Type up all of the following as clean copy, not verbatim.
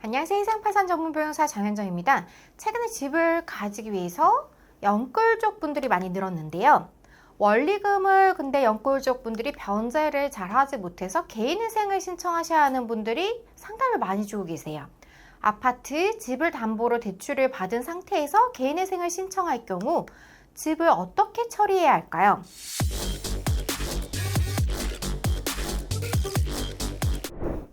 안녕하세요. 해상파산 전문 변호사 장현정입니다. 최근에 집을 가지기 위해서 영끌족 분들이 많이 늘었는데요. 원리금을 근데 영끌족 분들이 변제를 잘 하지 못해서 개인회생을 신청하셔야 하는 분들이 상당히 많이 주고 계세요. 아파트, 집을 담보로 대출을 받은 상태에서 개인회생을 신청할 경우 집을 어떻게 처리해야 할까요?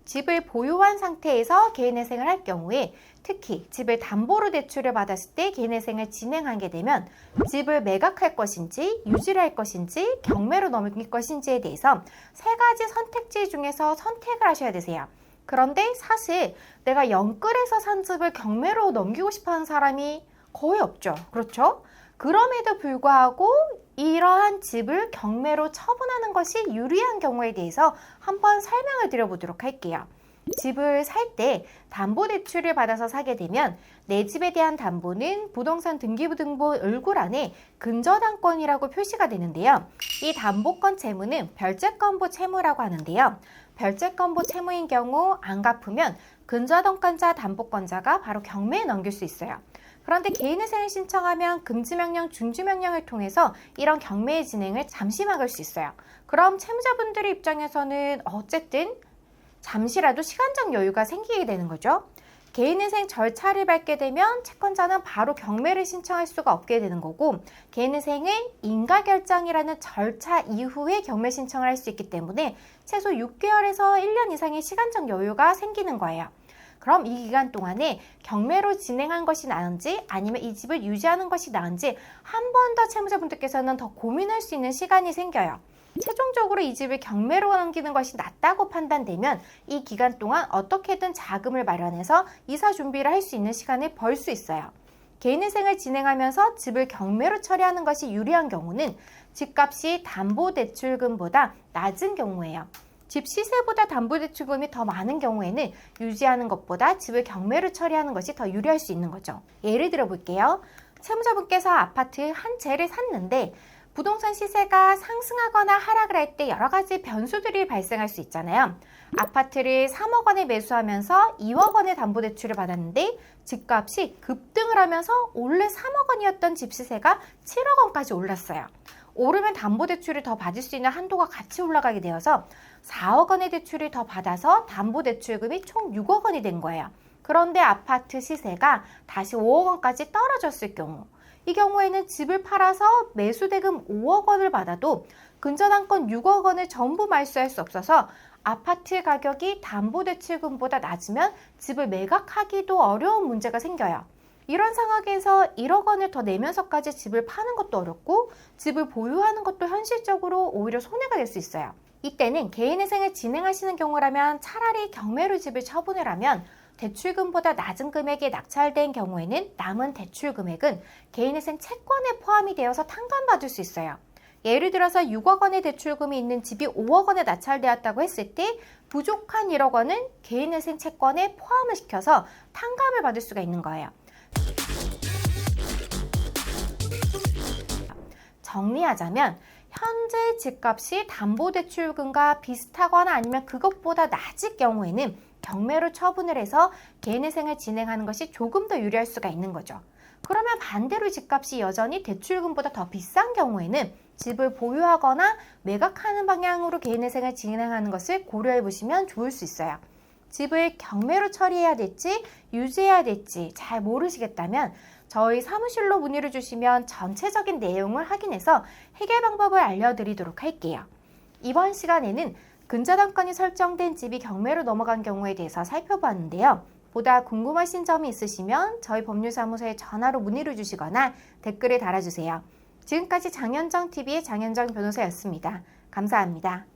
집을 보유한 상태에서 개인회생을 할 경우에 특히 집을 담보로 대출을 받았을 때 개인회생을 진행하게 되면 집을 매각할 것인지 유지를 할 것인지 경매로 넘길 것인지에 대해서 세 가지 선택지 중에서 선택을 하셔야 되세요. 그런데 사실 내가 영끌에서 산 집을 경매로 넘기고 싶어하는 사람이 거의 없죠. 그렇죠? 그럼에도 불구하고 이러한 집을 경매로 처분하는 것이 유리한 경우에 대해서 한번 설명을 드려보도록 할게요. 집을 살 때 담보대출을 받아서 사게 되면 내 집에 대한 담보는 부동산 등기부등본 얼굴안에 근저당권이라고 표시가 되는데요. 이 담보권 채무는 별채권부 채무라고 하는데요. 별채권부 채무인 경우 안 갚으면 근저당권자 담보권자가 바로 경매에 넘길 수 있어요. 그런데 개인회생을 신청하면 금지명령, 중지명령을 통해서 이런 경매의 진행을 잠시 막을 수 있어요. 그럼 채무자분들의 입장에서는 어쨌든 잠시라도 시간적 여유가 생기게 되는 거죠. 개인회생 절차를 밟게 되면 채권자는 바로 경매를 신청할 수가 없게 되는 거고, 개인회생은 인가결정이라는 절차 이후에 경매 신청을 할 수 있기 때문에 최소 6개월에서 1년 이상의 시간적 여유가 생기는 거예요. 그럼 이 기간 동안에 경매로 진행한 것이 나은지 아니면 이 집을 유지하는 것이 나은지 한 번 더 채무자분들께서는 더 고민할 수 있는 시간이 생겨요. 최종적으로 이 집을 경매로 넘기는 것이 낫다고 판단되면 이 기간 동안 어떻게든 자금을 마련해서 이사 준비를 할 수 있는 시간을 벌 수 있어요. 개인회생을 진행하면서 집을 경매로 처리하는 것이 유리한 경우는 집값이 담보대출금보다 낮은 경우예요. 집 시세보다 담보대출금이 더 많은 경우에는 유지하는 것보다 집을 경매로 처리하는 것이 더 유리할 수 있는 거죠. 예를 들어 볼게요. 채무자분께서 아파트 한 채를 샀는데 부동산 시세가 상승하거나 하락을 할 때 여러 가지 변수들이 발생할 수 있잖아요. 아파트를 3억 원에 매수하면서 2억 원의 담보대출을 받았는데 집값이 급등을 하면서 원래 3억 원이었던 집 시세가 7억 원까지 올랐어요. 오르면 담보대출을 더 받을 수 있는 한도가 같이 올라가게 되어서 4억 원의 대출을 더 받아서 담보대출금이 총 6억 원이 된 거예요. 그런데 아파트 시세가 다시 5억 원까지 떨어졌을 경우, 이 경우에는 집을 팔아서 매수대금 5억 원을 받아도 근저당권 6억 원을 전부 말소할 수 없어서 아파트 가격이 담보대출금보다 낮으면 집을 매각하기도 어려운 문제가 생겨요. 이런 상황에서 1억 원을 더 내면서까지 집을 파는 것도 어렵고 집을 보유하는 것도 현실적으로 오히려 손해가 될 수 있어요. 이때는 개인회생을 진행하시는 경우라면 차라리 경매로 집을 처분을 하면 대출금보다 낮은 금액에 낙찰된 경우에는 남은 대출 금액은 개인회생 채권에 포함이 되어서 탕감받을 수 있어요. 예를 들어서 6억 원의 대출금이 있는 집이 5억 원에 낙찰되었다고 했을 때 부족한 1억 원은 개인회생 채권에 포함을 시켜서 탕감을 받을 수가 있는 거예요. 정리하자면 현재 집값이 담보대출금과 비슷하거나 아니면 그것보다 낮을 경우에는 경매로 처분을 해서 개인회생을 진행하는 것이 조금 더 유리할 수가 있는 거죠. 그러면 반대로 집값이 여전히 대출금보다 더 비싼 경우에는 집을 보유하거나 매각하는 방향으로 개인회생을 진행하는 것을 고려해 보시면 좋을 수 있어요. 집을 경매로 처리해야 될지 유지해야 될지 잘 모르시겠다면 저희 사무실로 문의를 주시면 전체적인 내용을 확인해서 해결 방법을 알려드리도록 할게요. 이번 시간에는 근저당권이 설정된 집이 경매로 넘어간 경우에 대해서 살펴봤는데요. 보다 궁금하신 점이 있으시면 저희 법률사무소에 전화로 문의를 주시거나 댓글을 달아주세요. 지금까지 장현정TV의 장현정 변호사였습니다. 감사합니다.